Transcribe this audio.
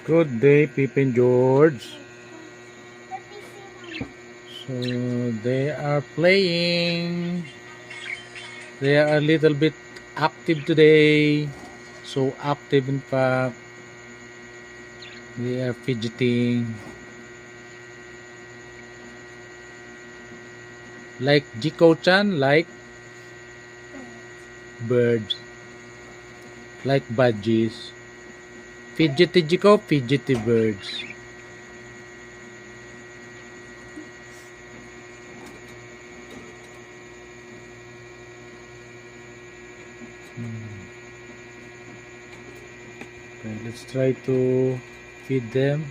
Good day, Pippin George. So they are playing. They are a little bit active today. So active in fact. They are fidgeting. Like Jiko-chan, like birds. Like budgies. Fidgety Jiko, fidgety birds. Okay, let's try to feed them.